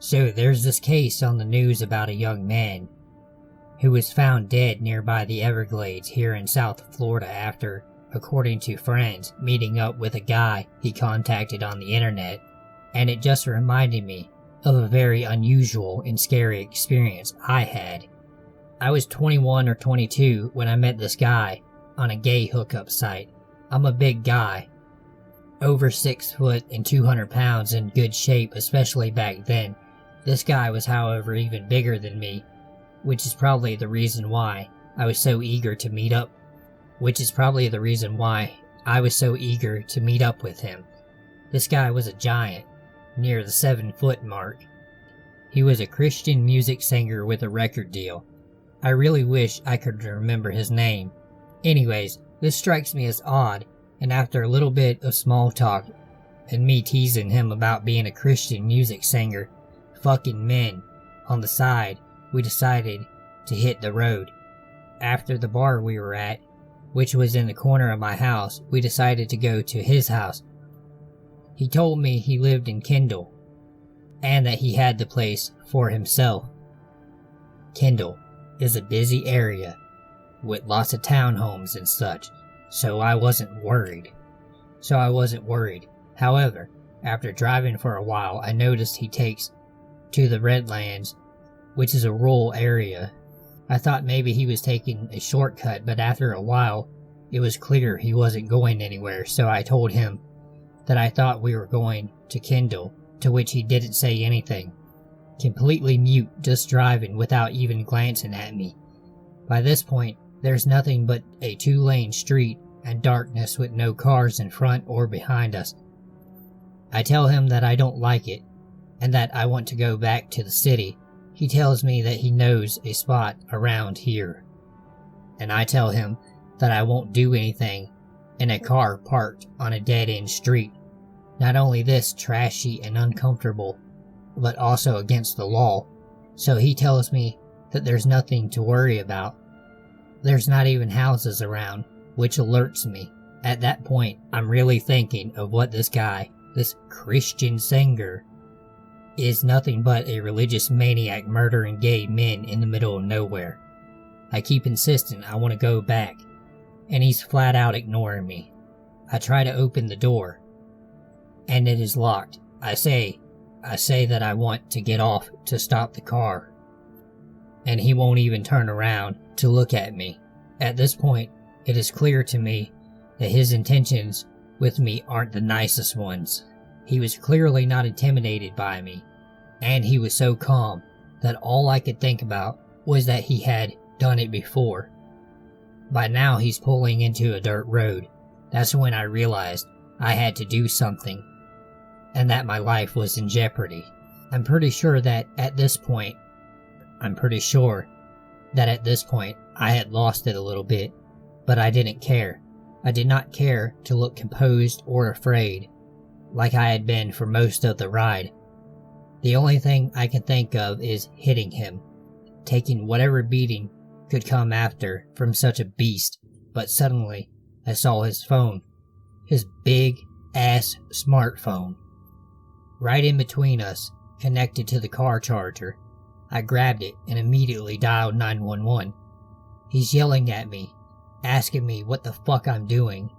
So there's this case on the news about a young man who was found dead nearby the Everglades here in South Florida after, according to friends, meeting up with a guy he contacted on the internet, and it just reminded me of a very unusual and scary experience I had. I was 21 or 22 when I met this guy on a gay hookup site. I'm a big guy, over 6 foot and 200 pounds, in good shape, especially back then. This guy was, however, even bigger than me, which is probably the reason why I was so eager to meet up with him. This guy was a giant, near the 7-foot mark. He was a Christian music singer with a record deal. I really wish I could remember his name. Anyways, this strikes me as odd, and after a little bit of small talk and me teasing him about being a Christian music singer, fucking men on the side, we decided to hit the road. After the bar we were at, which was in the corner of my house, we decided to go to his house. He told me he lived in Kendall, and that he had the place for himself. Kendall is a busy area with lots of townhomes and such, so I wasn't worried. However, after driving for a while, I noticed he takes to the Redlands, which is a rural area. I thought maybe he was taking a shortcut, but after a while, it was clear he wasn't going anywhere, so I told him that I thought we were going to Kendall, to which he didn't say anything. Completely mute, just driving without even glancing at me. By this point, there's nothing but a 2-lane street and darkness with no cars in front or behind us. I tell him that I don't like it, and that I want to go back to the city. He tells me that he knows a spot around here, and I tell him that I won't do anything in a car parked on a dead-end street. Not only this, trashy and uncomfortable, but also against the law. So he tells me that there's nothing to worry about. There's not even houses around, which alerts me. At that point, I'm really thinking of what this guy, this Christian singer, is nothing but a religious maniac murdering gay men in the middle of nowhere. I keep insisting I want to go back, and he's flat out ignoring me. I try to open the door, and it is locked. I say that I want to get off to stop the car, and he won't even turn around to look at me. At this point, it is clear to me that his intentions with me aren't the nicest ones. He was clearly not intimidated by me, and he was so calm that all I could think about was that he had done it before. By now he's pulling into a dirt road. That's when I realized I had to do something, and that my life was in jeopardy. I'm pretty sure that at this point I had lost it a little bit, but I didn't care. I did not care to look composed or afraid, like I had been for most of the ride. The only thing I can think of is hitting him, taking whatever beating could come after from such a beast. But suddenly, I saw his phone, his big-ass smartphone, right in between us, connected to the car charger. I grabbed it and immediately dialed 911. He's yelling at me, asking me what the fuck I'm doing,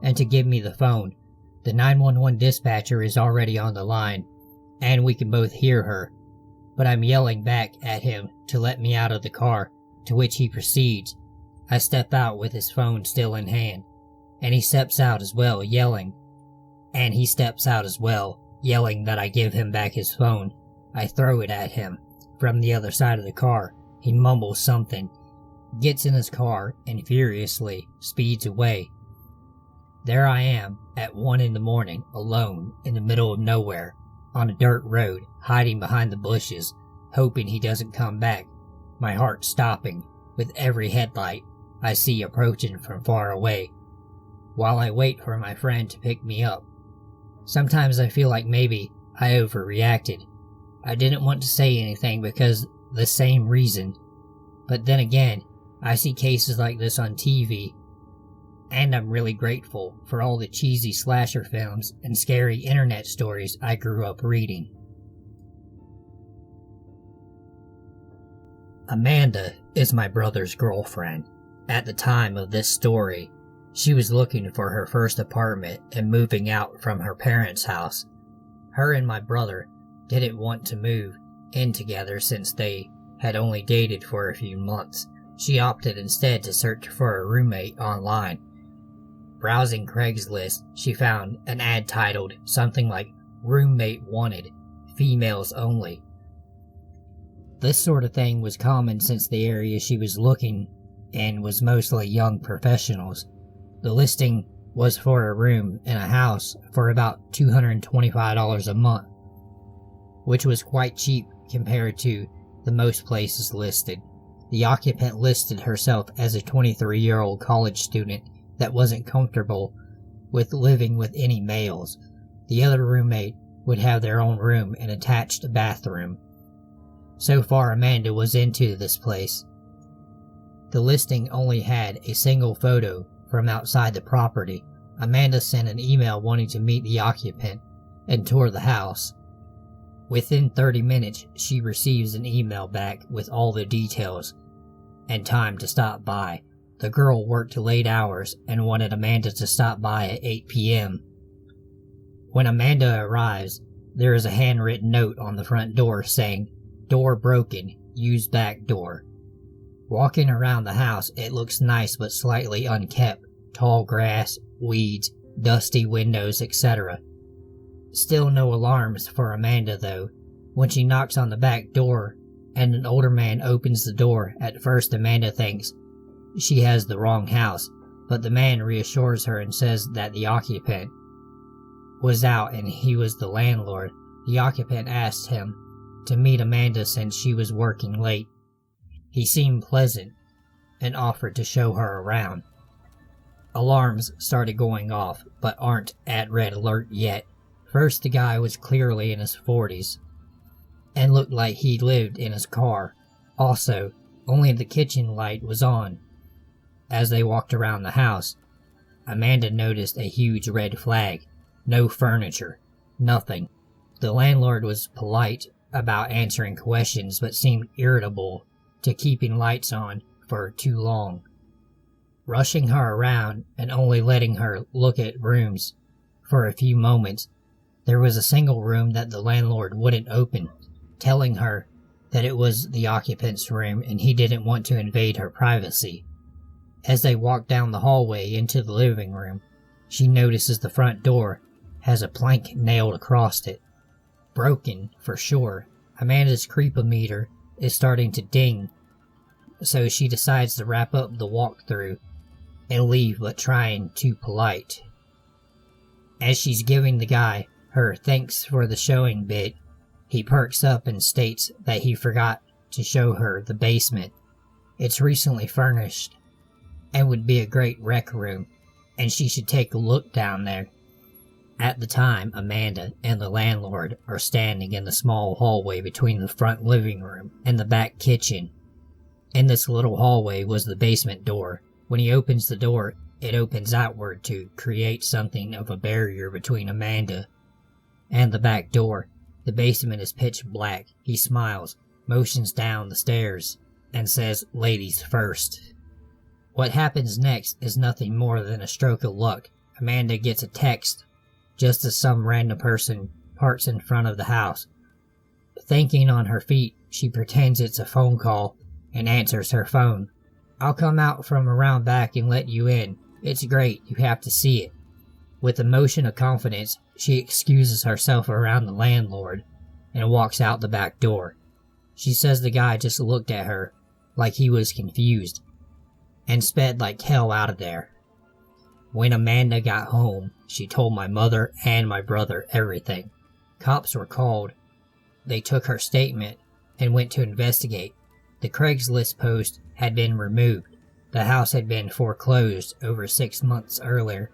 and to give me the phone. The 911 dispatcher is already on the line, and we can both hear her, but I'm yelling back at him to let me out of the car, to which he proceeds. I step out with his phone still in hand, and he steps out as well, yelling that I give him back his phone. I throw it at him from the other side of the car. He mumbles something, gets in his car, and furiously speeds away. There I am at 1 a.m, alone in the middle of nowhere, on a dirt road, hiding behind the bushes, hoping he doesn't come back, my heart stopping with every headlight I see approaching from far away, while I wait for my friend to pick me up. Sometimes I feel like maybe I overreacted. I didn't want to say anything because the same reason, but then again, I see cases like this on TV, and I'm really grateful for all the cheesy slasher films and scary internet stories I grew up reading. Amanda is my brother's girlfriend. At the time of this story, she was looking for her first apartment and moving out from her parents' house. Her and my brother didn't want to move in together since they had only dated for a few months. She opted instead to search for a roommate online. Browsing Craigslist, she found an ad titled something like "Roommate Wanted, Females Only." This sort of thing was common since the area she was looking in was mostly young professionals. The listing was for a room in a house for about $225 a month, which was quite cheap compared to the most places listed. The occupant listed herself as a 23-year-old college student that wasn't comfortable with living with any males. The other roommate would have their own room and attached bathroom. So far, Amanda was into this place. The listing only had a single photo from outside the property. Amanda sent an email wanting to meet the occupant and tour the house. Within 30 minutes, she receives an email back with all the details and time to stop by. The girl worked late hours and wanted Amanda to stop by at 8 p.m. When Amanda arrives, there is a handwritten note on the front door saying, "Door broken, use back door." Walking around the house, it looks nice but slightly unkept. Tall grass, weeds, dusty windows, etc. Still no alarms for Amanda though. When she knocks on the back door and an older man opens the door, at first Amanda thinks she has the wrong house, but the man reassures her and says that the occupant was out and he was the landlord. The occupant asked him to meet Amanda since she was working late. He seemed pleasant and offered to show her around. Alarms started going off, but aren't at red alert yet. First, the guy was clearly in his 40s and looked like he lived in his car. Also, only the kitchen light was on. As they walked around the house, Amanda noticed a huge red flag. No furniture. Nothing. The landlord was polite about answering questions but seemed irritable to keeping lights on for too long. Rushing her around and only letting her look at rooms for a few moments, there was a single room that the landlord wouldn't open, telling her that it was the occupant's room and he didn't want to invade her privacy. As they walked down the hallway into the living room, she notices the front door has a plank nailed across it. Broken, for sure. Amanda's creepometer is starting to ding, so she decides to wrap up the walkthrough and leave, but trying too polite. As she's giving the guy her thanks for the showing bit, he perks up and states that he forgot to show her the basement. It's recently furnished and would be a great rec room, and she should take a look down there. At the time, Amanda and the landlord are standing in the small hallway between the front living room and the back kitchen. In this little hallway was the basement door. When he opens the door, it opens outward to create something of a barrier between Amanda and the back door. The basement is pitch black. He smiles, motions down the stairs, and says, "Ladies first." What happens next is nothing more than a stroke of luck. Amanda gets a text just as some random person parks in front of the house. Thinking on her feet, she pretends it's a phone call and answers her phone. "I'll come out from around back and let you in. It's great, you have to see it." With a motion of confidence, she excuses herself around the landlord and walks out the back door. She says the guy just looked at her like he was confused and sped like hell out of there. When Amanda got home, she told my mother and my brother everything. Cops were called. They took her statement and went to investigate. The Craigslist post had been removed. The house had been foreclosed over 6 months earlier,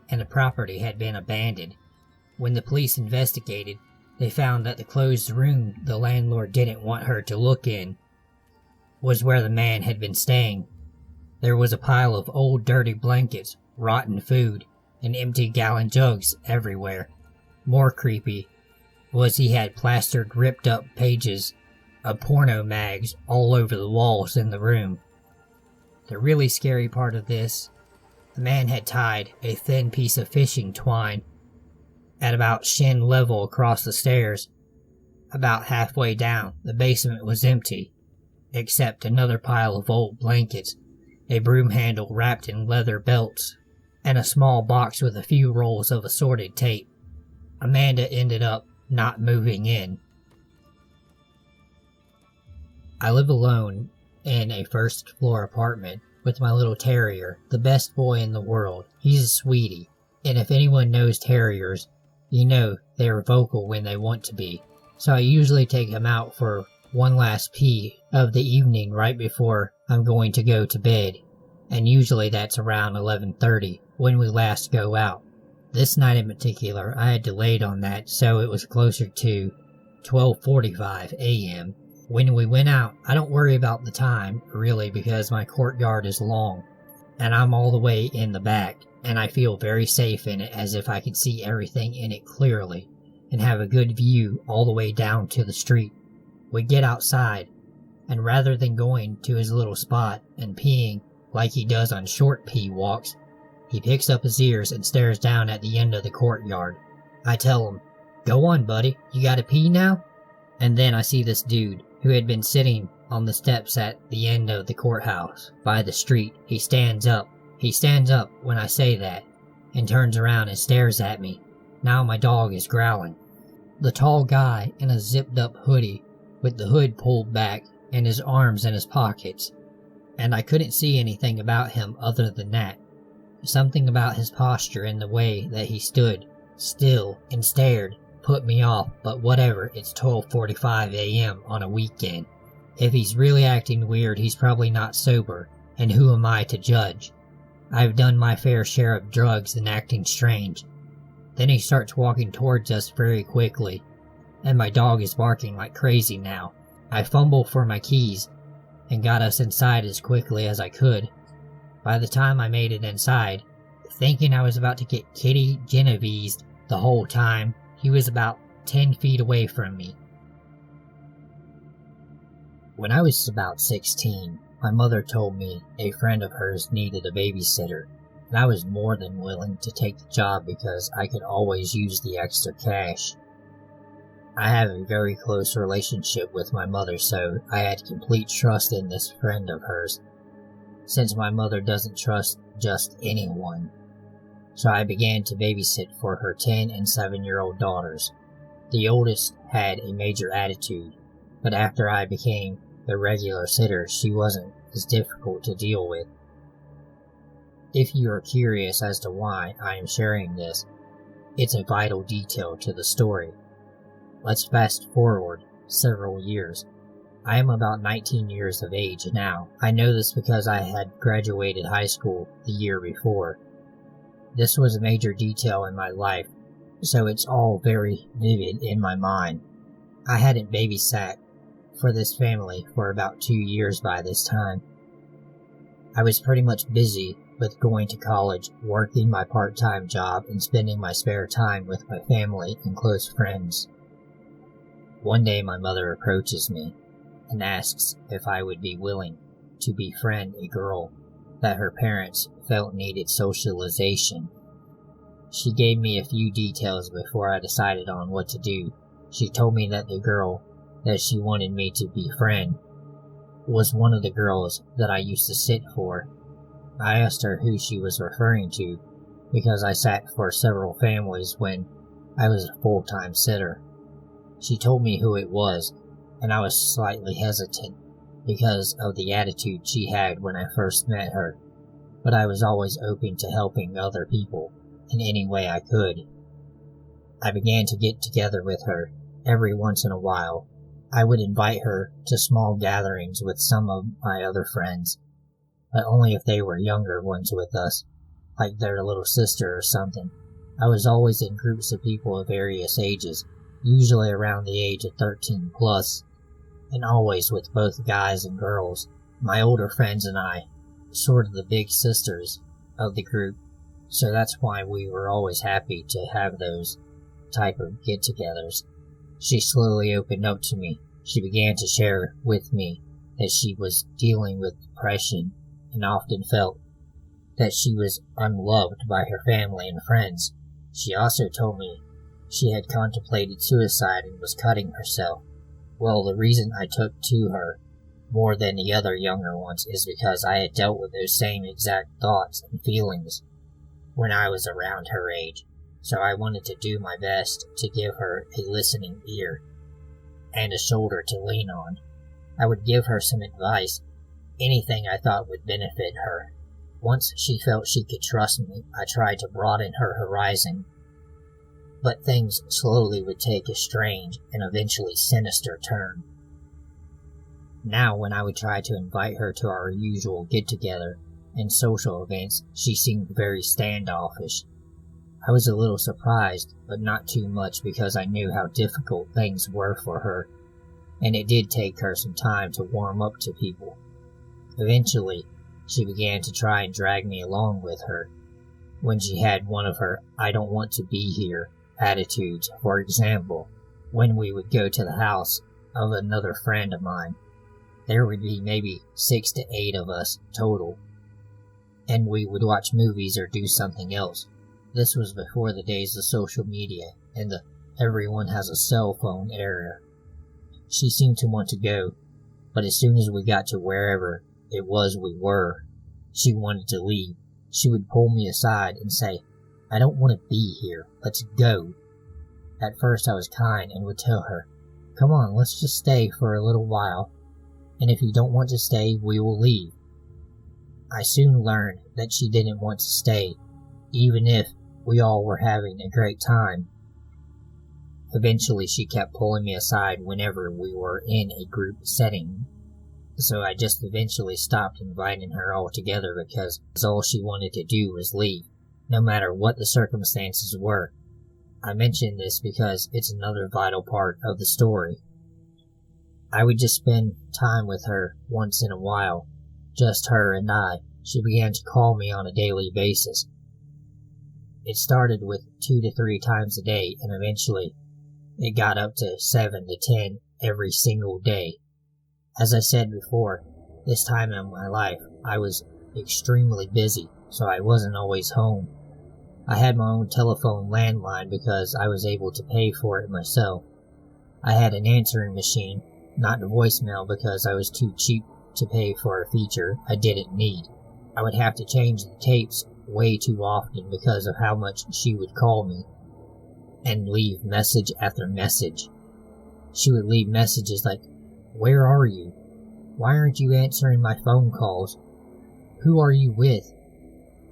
and the property had been abandoned. When the police investigated, they found that the closed room the landlord didn't want her to look in was where the man had been staying. There was a pile of old dirty blankets, rotten food, and empty gallon jugs everywhere. More creepy was he had plastered ripped up pages of porno mags all over the walls in the room. The really scary part of this, the man had tied a thin piece of fishing twine at about shin level across the stairs. About halfway down, the basement was empty, except another pile of old blankets, a broom handle wrapped in leather belts, and a small box with a few rolls of assorted tape. Amanda ended up not moving in. I live alone in a first-floor apartment with my little terrier, the best boy in the world. He's a sweetie, and if anyone knows terriers, you know they are vocal when they want to be. So I usually take him out for one last pee of the evening right before I'm going to go to bed, and usually that's around 11:30 when we last go out. This night in particular, I had delayed on that, so it was closer to 12:45 a.m. When we went out. I don't worry about the time, really, because my courtyard is long, and I'm all the way in the back, and I feel very safe in it, as if I could see everything in it clearly, and have a good view all the way down to the street. We get outside, and rather than going to his little spot and peeing like he does on short pee walks, he picks up his ears and stares down at the end of the courtyard. I tell him, "Go on, buddy, you gotta pee now?" And then I see this dude, who had been sitting on the steps at the end of the courthouse by the street. He stands up when I say that, and turns around and stares at me. Now my dog is growling. The tall guy in a zipped up hoodie with the hood pulled back and his arms in his pockets, and I couldn't see anything about him other than that. Something about his posture and the way that he stood still and stared put me off, but whatever, it's 12:45 a.m. on a weekend. If he's really acting weird, he's probably not sober, and who am I to judge? I've done my fair share of drugs and acting strange. Then he starts walking towards us very quickly, and my dog is barking like crazy now. I fumble for my keys and got us inside as quickly as I could. By the time I made it inside, thinking I was about to get Kitty Genevieve'd the whole time, he was about 10 feet away from me. When I was about 16, my mother told me a friend of hers needed a babysitter, and I was more than willing to take the job because I could always use the extra cash. I have a very close relationship with my mother, so I had complete trust in this friend of hers, since my mother doesn't trust just anyone. So I began to babysit for her 10 and 7-year-old daughters. The oldest had a major attitude, but after I became the regular sitter, she wasn't as difficult to deal with. If you are curious as to why I am sharing this, it's a vital detail to the story. Let's fast forward several years. I am about 19 years of age now. I know this because I had graduated high school the year before. This was a major detail in my life, so it's all very vivid in my mind. I hadn't babysat for this family for about 2 years by this time. I was pretty much busy with going to college, working my part-time job, and spending my spare time with my family and close friends. One day my mother approaches me and asks if I would be willing to befriend a girl that her parents felt needed socialization. She gave me a few details before I decided on what to do. She told me that the girl that she wanted me to befriend was one of the girls that I used to sit for. I asked her who she was referring to because I sat for several families when I was a full-time sitter. She told me who it was, and I was slightly hesitant because of the attitude she had when I first met her, but I was always open to helping other people in any way I could. I began to get together with her every once in a while. I would invite her to small gatherings with some of my other friends, but only if they were younger ones with us, like their little sister or something. I was always in groups of people of various ages, usually around the age of 13 plus, and always with both guys and girls. My older friends and I, sort of the big sisters of the group, so that's why we were always happy to have those type of get-togethers. She slowly opened up to me, she began to share with me that she was dealing with depression and often felt that she was unloved by her family and friends. She also told me she had contemplated suicide and was cutting herself. Well, the reason I took to her more than the other younger ones is because I had dealt with those same exact thoughts and feelings when I was around her age, so I wanted to do my best to give her a listening ear and a shoulder to lean on. I would give her some advice, anything I thought would benefit her. Once she felt she could trust me, I tried to broaden her horizon, but things slowly would take a strange and eventually sinister turn. Now, when I would try to invite her to our usual get-together and social events, she seemed very standoffish. I was a little surprised, but not too much because I knew how difficult things were for her, and it did take her some time to warm up to people. Eventually, she began to try and drag me along with her when she had one of her "I don't want to be here" attitudes. For example, when we would go to the house of another friend of mine, there would be maybe 6 to 8 of us total, and we would watch movies or do something else. This was before the days of social media and the everyone has a cell phone era. She seemed to want to go, but as soon as we got to wherever it was we were, she wanted to leave. She would pull me aside and say, "I don't want to be here, let's go." At first I was kind and would tell her, "Come on, let's just stay for a little while, and if you don't want to stay, we will leave." I soon learned that she didn't want to stay, even if we all were having a great time. Eventually she kept pulling me aside whenever we were in a group setting, so I just eventually stopped inviting her altogether because all she wanted to do was leave, no matter what the circumstances were. I mention this because it's another vital part of the story. I would just spend time with her once in a while, just her and I. She began to call me on a daily basis. It started with 2 to 3 times a day, and eventually it got up to 7 to 10 every single day. As I said before, this time in my life I was extremely busy, so I wasn't always home. I had my own telephone landline because I was able to pay for it myself. I had an answering machine, not the voicemail because I was too cheap to pay for a feature I didn't need. I would have to change the tapes way too often because of how much she would call me and leave message after message. She would leave messages like, "Where are you? Why aren't you answering my phone calls? Who are you with?"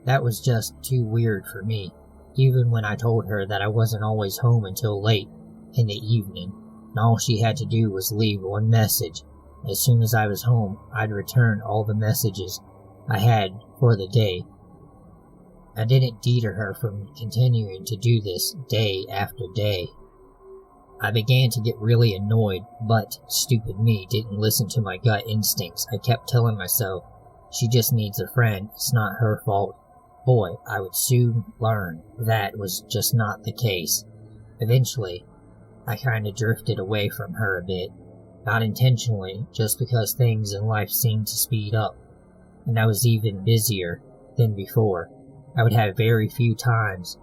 That was just too weird for me, even when I told her that I wasn't always home until late in the evening, and all she had to do was leave one message. As soon as I was home, I'd return all the messages I had for the day. I didn't deter her from continuing to do this day after day. I began to get really annoyed, but stupid me didn't listen to my gut instincts. I kept telling myself, she just needs a friend, it's not her fault. Boy, I would soon learn that was just not the case. Eventually, I kinda drifted away from her a bit. Not intentionally, just because things in life seemed to speed up, and I was even busier than before. I would have very few times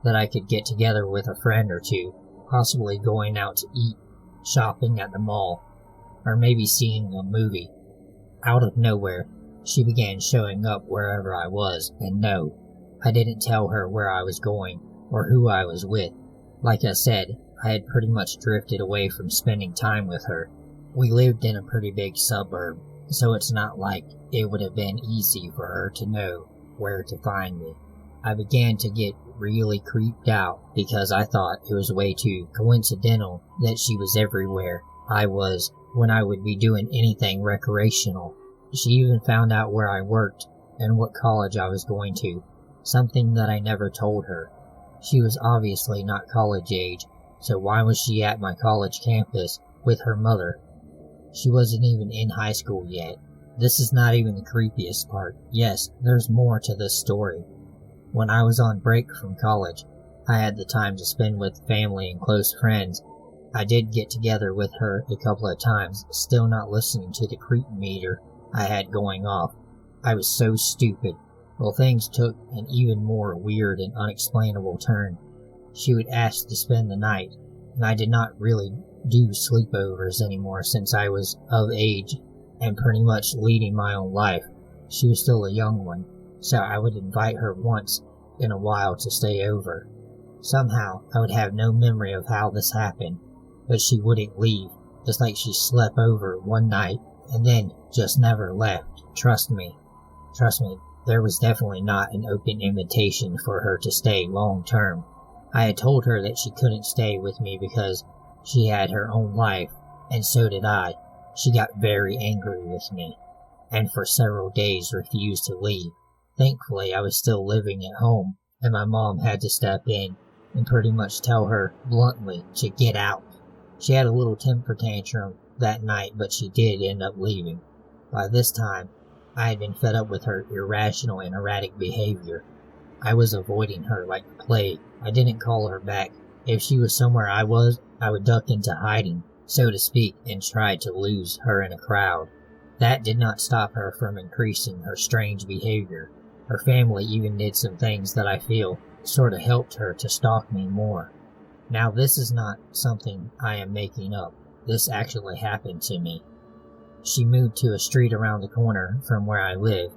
that I could get together with a friend or two, possibly going out to eat, shopping at the mall, or maybe seeing a movie. Out of nowhere, she began showing up wherever I was, and no, I didn't tell her where I was going or who I was with. Like I said, I had pretty much drifted away from spending time with her. We lived in a pretty big suburb, so it's not like it would have been easy for her to know where to find me. I began to get really creeped out because I thought it was way too coincidental that she was everywhere I was when I would be doing anything recreational. She even found out where I worked and what college I was going to, something that I never told her. She was obviously not college age, so why was she at my college campus with her mother? She wasn't even in high school yet. This is not even the creepiest part. Yes, there's more to this story. When I was on break from college, I had the time to spend with family and close friends, I did get together with her a couple of times, still not listening to the creep meter I had going off. I was so stupid. Well, things took an even more weird and unexplainable turn. She would ask to spend the night, and I did not really do sleepovers anymore since I was of age and pretty much leading my own life. She was still a young one, so I would invite her once in a while to stay over. Somehow, I would have no memory of how this happened, but she wouldn't leave. It's like she slept over one night and then just never left. Trust me, there was definitely not an open invitation for her to stay long term. I had told her that she couldn't stay with me because she had her own life, and so did I. She got very angry with me, and for several days refused to leave. Thankfully, I was still living at home, and my mom had to step in and pretty much tell her bluntly to get out. She had a little temper tantrum that night, but she did end up leaving. By this time, I had been fed up with her irrational and erratic behavior. I was avoiding her like the plague. I didn't call her back. If she was somewhere I would duck into hiding, so to speak, and try to lose her in a crowd. That did not stop her from increasing her strange behavior. Her family even did some things that I feel sort of helped her to stalk me more. Now, this is not something I am making up. This actually happened to me. She moved to a street around the corner from where I live.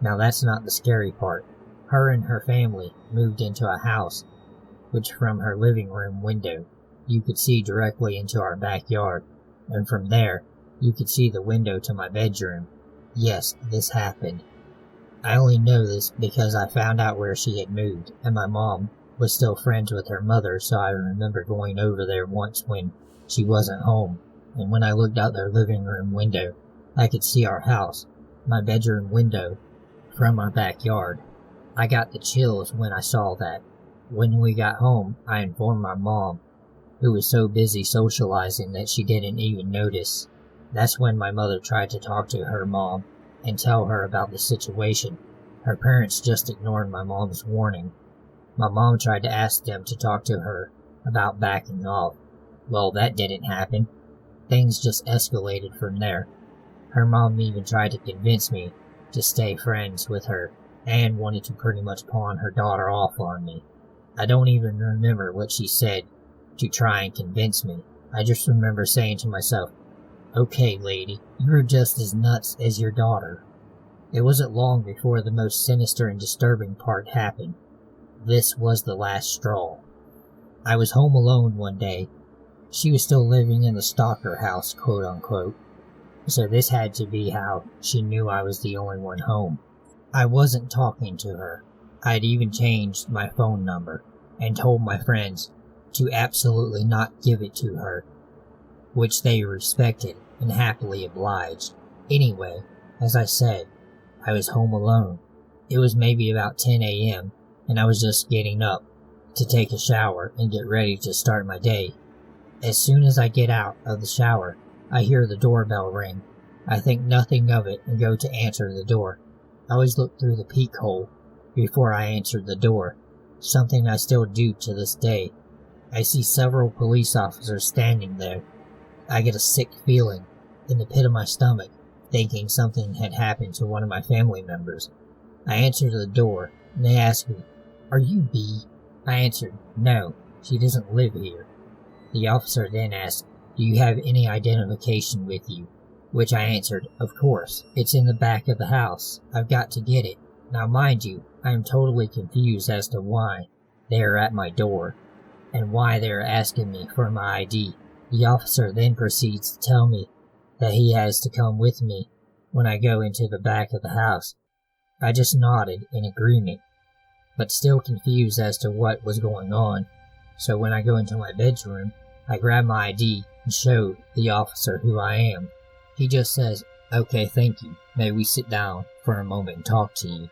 Now, that's not the scary part. Her and her family moved into a house, which from her living room window, you could see directly into our backyard, and from there, you could see the window to my bedroom. Yes, this happened. I only know this because I found out where she had moved, and my mom was still friends with her mother, so I remember going over there once when she wasn't home, and when I looked out their living room window, I could see our house, my bedroom window, from our backyard. I got the chills when I saw that. When we got home, I informed my mom, who was so busy socializing that she didn't even notice. That's when my mother tried to talk to her mom and tell her about the situation. Her parents just ignored my mom's warning. My mom tried to ask them to talk to her about backing off. Well, that didn't happen. Things just escalated from there. Her mom even tried to convince me to stay friends with her and wanted to pretty much pawn her daughter off on me. I don't even remember what she said to try and convince me. I just remember saying to myself, "Okay, lady, you're just as nuts as your daughter." It wasn't long before the most sinister and disturbing part happened. This was the last straw. I was home alone one day. She was still living in the stalker house, quote unquote, so this had to be how she knew I was the only one home. I wasn't talking to her. I had even changed my phone number and told my friends to absolutely not give it to her, which they respected and happily obliged. Anyway, as I said, I was home alone. It was maybe about 10 a.m., and I was just getting up to take a shower and get ready to start my day. As soon as I get out of the shower, I hear the doorbell ring. I think nothing of it and go to answer the door. I always look through the peek hole before I answered the door, something I still do to this day. I see several police officers standing there. I get a sick feeling in the pit of my stomach, thinking something had happened to one of my family members. I answered the door, and they asked me, "Are you B?" I answered, "No, she doesn't live here." The officer then asked, "Do you have any identification with you?" Which I answered, "Of course, it's in the back of the house. I've got to get it." Now mind you, I am totally confused as to why they are at my door, and why they are asking me for my ID. The officer then proceeds to tell me that he has to come with me when I go into the back of the house. I just nodded in agreement, but still confused as to what was going on. So when I go into my bedroom, I grab my ID and show the officer who I am. He just says, "Okay, thank you. May we sit down for a moment and talk to you?"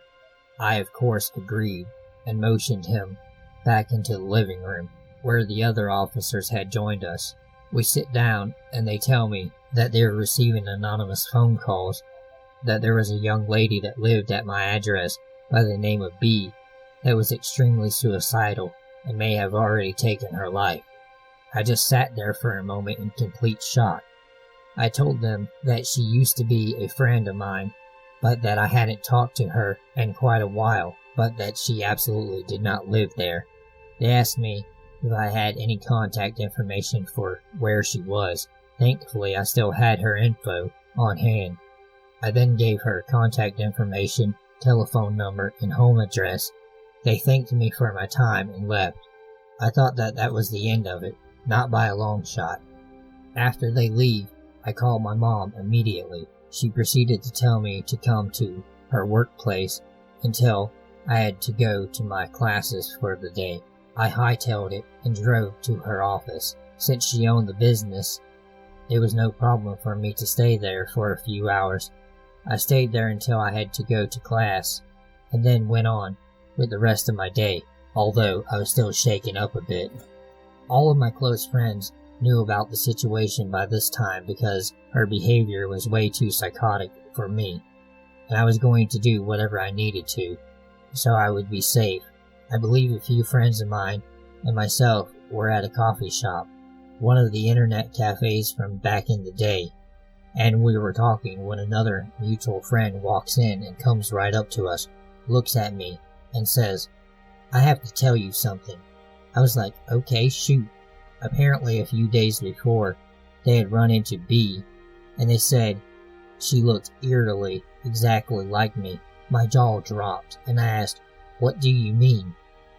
I, of course, agreed and motioned him back into the living room, where the other officers had joined us. We sit down, and they tell me that they were receiving anonymous phone calls, that there was a young lady that lived at my address by the name of B that was extremely suicidal and may have already taken her life. I just sat there for a moment in complete shock. I told them that she used to be a friend of mine, but that I hadn't talked to her in quite a while, but that she absolutely did not live there. They asked me if I had any contact information for where she was. Thankfully, I still had her info on hand. I then gave her contact information, telephone number, and home address. They thanked me for my time and left. I thought that was the end of it, not by a long shot. After they leave, I called my mom immediately. She proceeded to tell me to come to her workplace until I had to go to my classes for the day. I hightailed it and drove to her office. Since she owned the business, it was no problem for me to stay there for a few hours. I stayed there until I had to go to class, and then went on with the rest of my day, although I was still shaken up a bit. All of my close friends knew about the situation by this time because her behavior was way too psychotic for me, and I was going to do whatever I needed to, so I would be safe. I believe a few friends of mine and myself were at a coffee shop, one of the internet cafes from back in the day, and we were talking when another mutual friend walks in and comes right up to us, looks at me, and says, "I have to tell you something." I was like, "Okay, shoot." Apparently a few days before, they had run into B, and they said she looked eerily exactly like me. My jaw dropped, and I asked, "What do you mean?"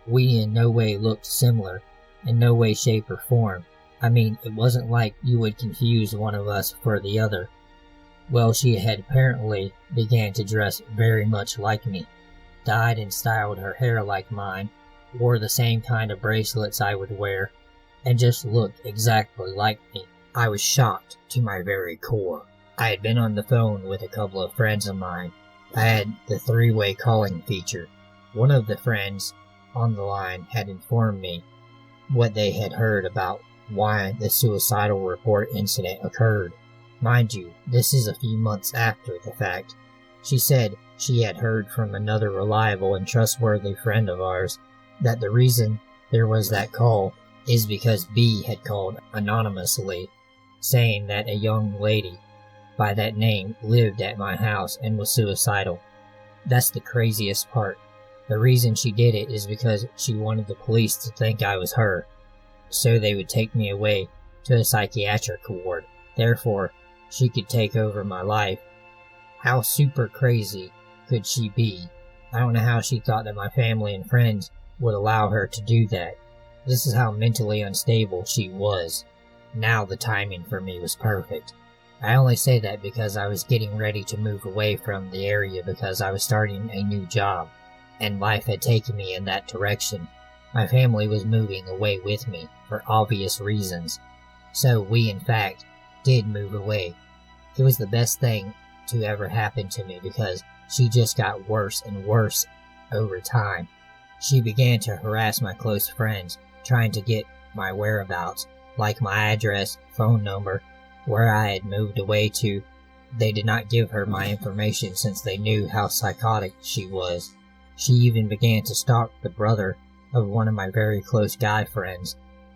We in no way looked similar, in no way, shape, or form. I mean, it wasn't like you would confuse one of us for the other. Well, she had apparently began to dress very much like me, dyed and styled her hair like mine, wore the same kind of bracelets I would wear, and just looked exactly like me. I was shocked to my very core. I had been on the phone with a couple of friends of mine. I had the three-way calling feature. One of the friends on the line had informed me what they had heard about why the suicidal report incident occurred. Mind you, this is a few months after the fact. She said she had heard from another reliable and trustworthy friend of ours that the reason there was that call is because B had called anonymously, saying that a young lady by that name lived at my house and was suicidal. That's the craziest part. The reason she did it is because she wanted the police to think I was her, so they would take me away to a psychiatric ward. Therefore, she could take over my life. How super crazy could she be? I don't know how she thought that my family and friends would allow her to do that. This is how mentally unstable she was. Now the timing for me was perfect. I only say that because I was getting ready to move away from the area because I was starting a new job, and life had taken me in that direction. My family was moving away with me for obvious reasons, so we in fact did move away. It was the best thing to ever happen to me because she just got worse and worse over time. She began to harass my close friends, trying to get my whereabouts, like my address, phone number, where I had moved away to. They did not give her my information since they knew how psychotic she was. She even began to stalk the brother of one of my very close guy friends,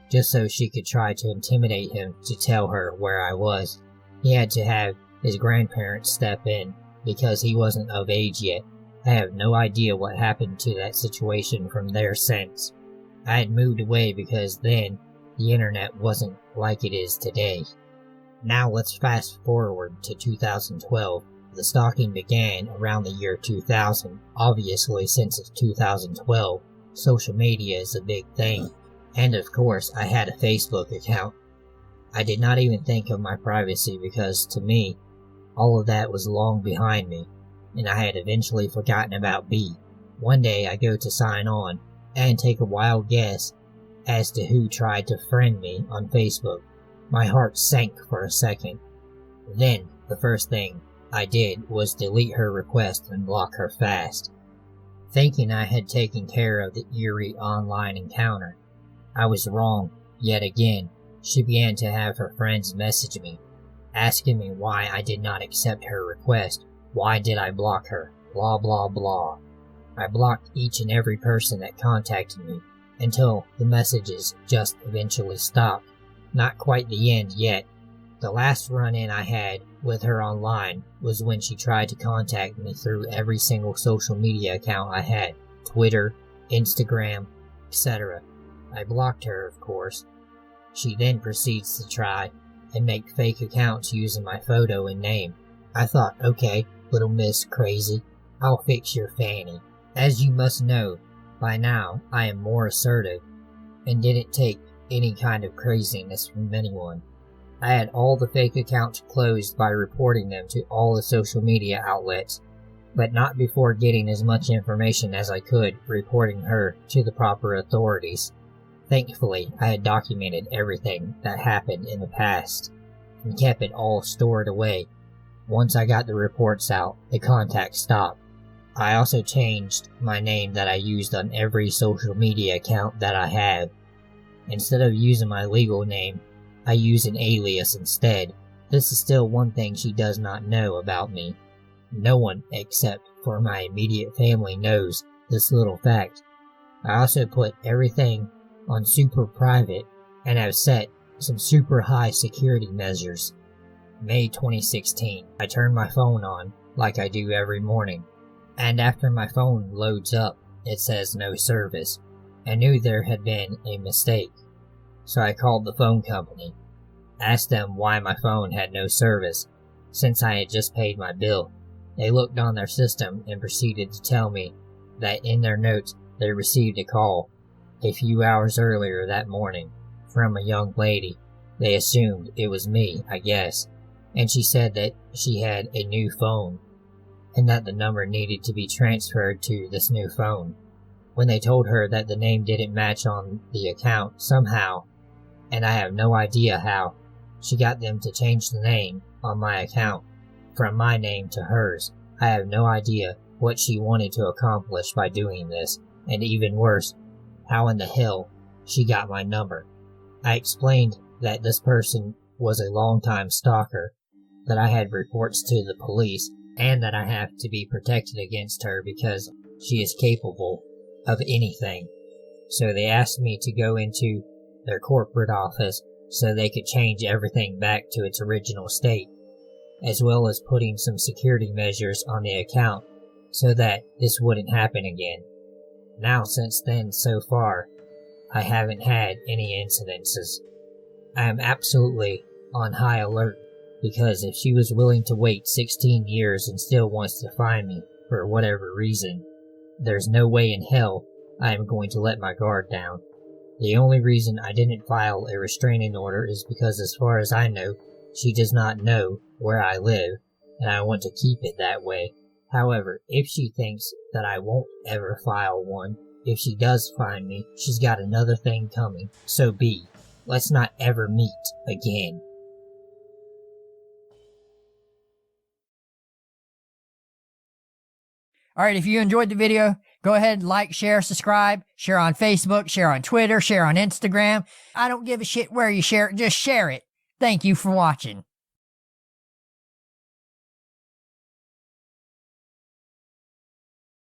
just so she could try to intimidate him to tell her where I was. He had to have his grandparents step in because he wasn't of age yet. I have no idea what happened to that situation from there since. I had moved away because then the internet wasn't like it is today. Now let's fast forward to 2012. The stalking began around the year 2000. Obviously, since it's 2012, social media is a big thing. And of course, I had a Facebook account. I did not even think of my privacy because, to me, all of that was long behind me, and I had eventually forgotten about B. One day I go to sign on, and take a wild guess as to who tried to friend me on Facebook. My heart sank for a second. Then, the first thing I did was delete her request and block her fast. Thinking I had taken care of the eerie online encounter, I was wrong yet again. She began to have her friends message me, asking me why I did not accept her request. Why did I block her? Blah blah blah. I blocked each and every person that contacted me until the messages just eventually stopped. not quite the end yet. The last run-in I had with her online was when she tried to contact me through every single social media account I had, Twitter, Instagram, etc. I blocked her, of course. She then proceeds to try and make fake accounts using my photo and name. I thought, okay, little Miss Crazy, I'll fix your fanny. As you must know, by now I am more assertive and didn't take any kind of craziness from anyone. I had all the fake accounts closed by reporting them to all the social media outlets, but not before getting as much information as I could reporting her to the proper authorities. Thankfully, I had documented everything that happened in the past and kept it all stored away. Once I got the reports out, the contact stopped. I also changed my name that I used on every social media account that I have. Instead of using my legal name, I use an alias instead. This is still one thing she does not know about me. No one except for my immediate family knows this little fact. I also put everything on super private and have set some super high security measures. May 2016, I turned my phone on like I do every morning, and after my phone loads up, it says no service. I knew there had been a mistake, so I called the phone company, asked them why my phone had no service, since I had just paid my bill. They looked on their system and proceeded to tell me that in their notes they received a call a few hours earlier that morning from a young lady. They assumed it was me, I guess, and she said that she had a new phone and that the number needed to be transferred to this new phone. When they told her that the name didn't match on the account somehow, and I have no idea how, she got them to change the name on my account from my name to hers. I have no idea what she wanted to accomplish by doing this, and even worse, how in the hell she got my number. I explained that this person was a longtime stalker, that I had reports to the police, and that I have to be protected against her because she is capable of anything. So they asked me to go into their corporate office so they could change everything back to its original state, as well as putting some security measures on the account so that this wouldn't happen again. Now since then, so far, I haven't had any incidences. I am absolutely on high alert, because if she was willing to wait 16 years and still wants to find me for whatever reason, there's no way in hell I am going to let my guard down. The only reason I didn't file a restraining order is because, as far as I know, she does not know where I live, and I want to keep it that way. However, if she thinks that I won't ever file one, if she does find me, she's got another thing coming. So be. Let's not ever meet again. Alright, if you enjoyed the video, go ahead, like, share, subscribe, share on Facebook, share on Twitter, share on Instagram. I don't give a shit where you share it, just share it. Thank you for watching.